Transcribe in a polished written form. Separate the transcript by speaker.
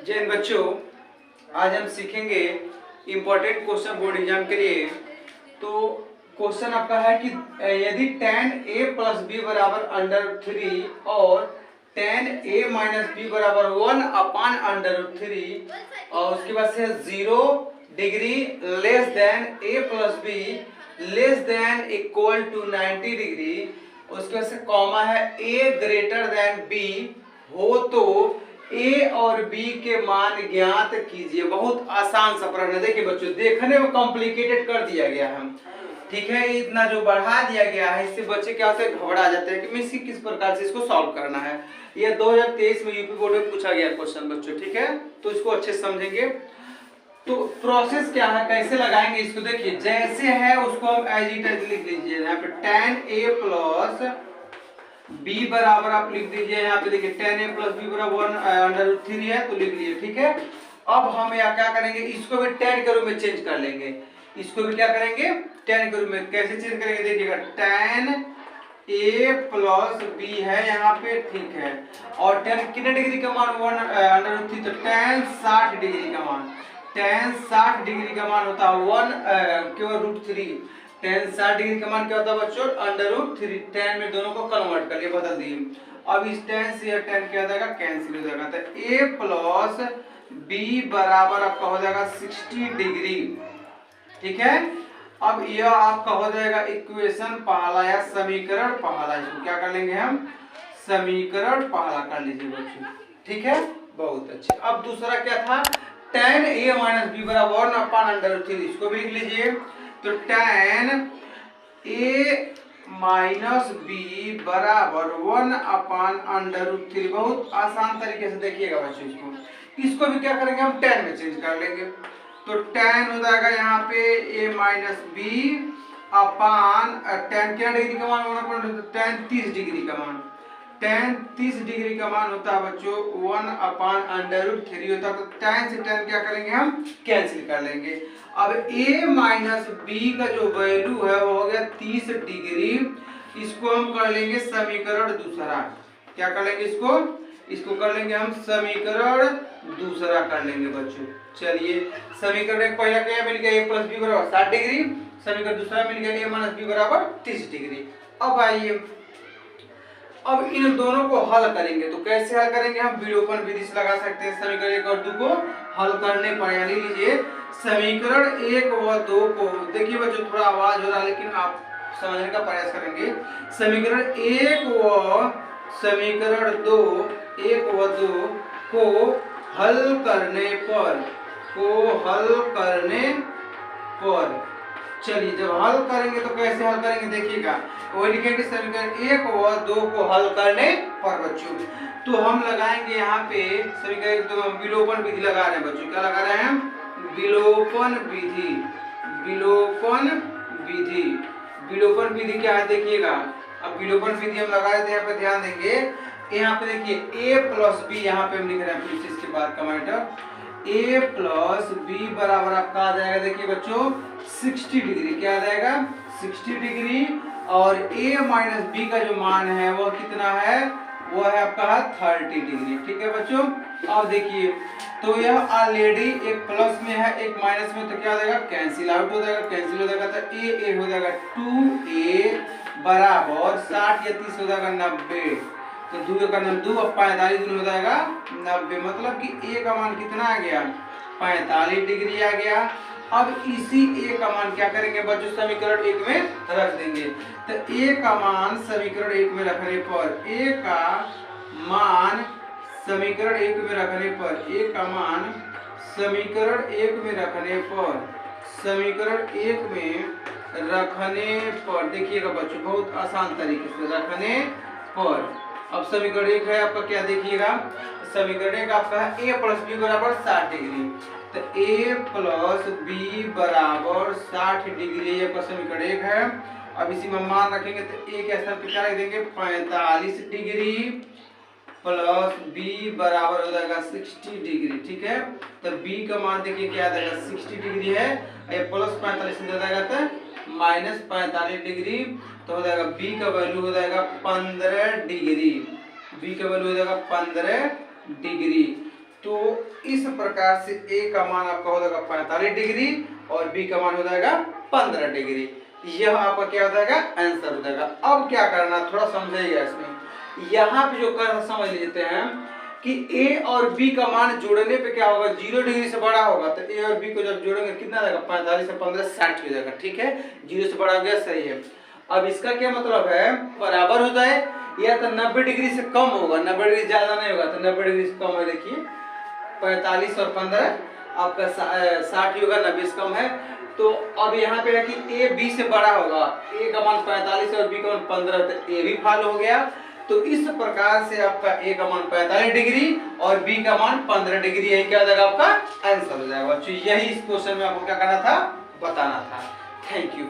Speaker 1: जय हिंद बच्चों, आज हम सीखेंगे इम्पोर्टेंट क्वेश्चन बोर्ड एग्जाम के लिए। तो क्वेश्चन आपका है कि यदि tan a प्लस बी बराबर √3 और tan a माइनस बी बराबर 1/√3 और उसके बाद से 0 degree less than a plus B less than equal to 90 degree, उसके बाद से कॉमा है a ग्रेटर देन b हो तो a और b के मान ज्ञात कीजिए। बहुत आसान सा प्रश्न है। देखिए बच्चों, देखने में कॉम्प्लिकेटेड कर दिया गया है, ठीक है, इतना जो बढ़ा दिया गया है इससे बच्चे क्या होते हैं, घबरा जाते हैं कि मिस किस प्रकार से इसको सॉल्व करना है। ये 2023 में यूपी बोर्ड में पूछा गया क्वेश्चन बच्चों, ठीक है, तो इसको अच्छे से समझेंगे। तो प्रोसेस क्या है, कैसे लगाएंगे इसको, देखिए जैसे है उसको हम एज इट इज लिख लीजिए। यहाँ पे tan a प्लस b बराबर आप लिख दीजिए। यहाँ पे देखिए tan a प्लस b बराबर 1/√3 है तो लिख लीजिए, ठीक है। अब हम यहाँ क्या करेंगे, इसको भी tan के रूप में चेंज कर लेंगे। इसको भी क्या करेंगे, tan के रूप में। कैसे चेंज करेंगे, देखिएगा tan a प्लस b है यहाँ पे, ठीक है, और tan कितने डिग्री का मान 1/√3, तो tan 60 डिग्री का मान, tan 60 डिग्री का मान होता है 1/√3। tan 60 डिग्री का मान क्या होता है बच्चों, √3। tan में दोनों को कन्वर्ट कर लिए, बदल दिए। अब इस tan से यह tan क्या हो जाएगा, कैंसिल हो जाएगा। तो a प्लस b बराबर आपका हो जाएगा 60 डिग्री, ठीक है। अब यह आपका हो जाएगा इक्वेशन पहला या समीकरण पहला। इसको क्या कर लेंगे हम, समीकरण पहला कर लीजिए बच्चों, ठीक है, बहुत अच्छे। अब दूसरा क्या था, tan a माइनस बी बराबर 1/√3, इसको भी लिख लीजिए। तो tan a माइनस बी बराबर 1/√3, बहुत आसान तरीके से देखिएगा बच्चों। इसको भी क्या करेंगे, हम tan में चेंज कर लेंगे। तो tan हो जाएगा यहाँ पे a minus B upon tan क्या डिग्री का मान होना, tan 30 डिग्री का मान, tan 30 डिग्री का मान होता है बच्चों 1/√3 होता है। तो tan से tan क्या करेंगे, हम कैंसिल कर लेंगे। अब a माइनस बी का जो वैल्यू है वो हो गया 30 डिग्री। इसको हम कर लेंगे समीकरण दूसरा। क्या कर लेंगे, इसको कर लेंगे हम समीकरण दूसरा कर लेंगे बच्चों। चलिए, समीकरण एक पहला क्या मिल गया, a प्लस बी बराबर 60 डिग्री, समीकरण दूसरा मिल गया a माइनस बी बराबर 30 डिग्री। अब आइए, अब इन दोनों को हल करेंगे। तो कैसे हल करेंगे, हम विलोपन विधि से लगा सकते हैं। समीकरण 1 और 2 को हल करने पर, यानी लीजिए समीकरण 1 व 2 को, देखिए बच्चों थोड़ा आवाज हो रहा है लेकिन आप समझने का प्रयास करेंगे। समीकरण 1 व समीकरण 2 को हल करने पर, चलिए जब हल करेंगे तो कैसे हल करेंगे, देखिएगा वो लिखेंगे समीकरण 1 व 2 को हल करने पर बच्चों। तो हम लगाएंगे यहाँ पे समीकरण 1 2 विलोपन विधि लगा रहे हैं बच्चों। क्या लगा रहे हैं, विलोपन विधि क्या है, देखिएगा। अब विलोपन विधि हम लगा रहे थे, यहाँ पे ध्यान देंगे। यहाँ पे देखिए a प्लस बी, यहाँ पे हम लिख रहे हैं फिर इसके बाद कमेंट, a प्लस बी बराबर आपका आ जाएगा, देखिए बच्चों 60 डिग्री। क्या आ जाएगा, 60 डिग्री। और a माइनस बी का जो मान है वो कितना है, वो है आपका 30 डिग्री, ठीक है बच्चों। अब देखिए, तो यह ऑलरेडी एक प्लस में है एक माइनस में, तो क्या हो जाएगा, कैंसिल आउट हो जाएगा, कैंसिल हो जाएगा। तो a हो जाएगा 2a बराबर 60 या 30 हो जाएगा 90। तो 2 का 2 अब 45 हो जाएगा 90, मतलब कि a का मान कितना आ गया, 45 डिग्री आ गया। अब इसी a का मान क्या करेंगे बच्चों, समीकरण 1 में रख देंगे। तो a का मान समीकरण 1 में रखने पर, a का मान समीकरण 1 में रखने पर, a का मान समीकरण 1 में रखने पर, समीकरण 1 में रखने पर, देखिएगा बच्चों बहुत आसान तरीके से रखने पर। अब समीकरण 1 है आपका, क्या देखिएगा, समीकरण 1 आपका है a प्लस बी बराबर 60 डिग्री। तो a प्लस बी बराबर 60 डिग्री आपका समीकरण 1 है। अब इसी में मान रखेंगे तो a के स्थान पे क्या रख देंगे, 45 डिग्री प्लस b बराबर हो जाएगा 60 डिग्री, ठीक है। तो b का मान देखिए क्या आ जाएगा, 60 डिग्री है, ये प्लस 45 हो जाएगा तो माइनस 45 डिग्री। तो हो जाएगा b का वैल्यू हो जाएगा 15 डिग्री, b का वैल्यू हो जाएगा 15 डिग्री। तो इस प्रकार से ए का मान आपका हो जाएगा 45 डिग्री और बी का मान हो जाएगा 15 डिग्री। यह आपका क्या हो जाएगा, आंसर हो जाएगा। अब क्या करना, थोड़ा समझिएगा इसमें। यहाँ पे जो कर समझ लेते हैं कि ए और बी का मान जोड़ने पे क्या होगा, 0 डिग्री से बड़ा होगा तो ए और बी को जब जोड़ेंगे कितना जाएगा, 45 से 15 60 हो जाएगा। ठीक है, 0 से बड़ा हो गया, सही है। अब इसका क्या मतलब है, बराबर हो जाए या तो 90 डिग्री से कम होगा, 90 डिग्री ज्यादा नहीं होगा तो 90 डिग्री से कम है। देखिए 45 और 15 आपका 60 होगा, 90 से कम है। तो अब यहाँ पे है कि ए बी से बड़ा होगा, ए का मान 45 और बी का मान 15, तो ए भी फॉलो हो गया। तो इस प्रकार से आपका ए का मान 45 डिग्री और बी का मान 15 डिग्री, यही क्या हो जाएगा आपका आंसर हो जाएगा। यही इस क्वेश्चन में आपको क्या करना था, बताना था। Thank you.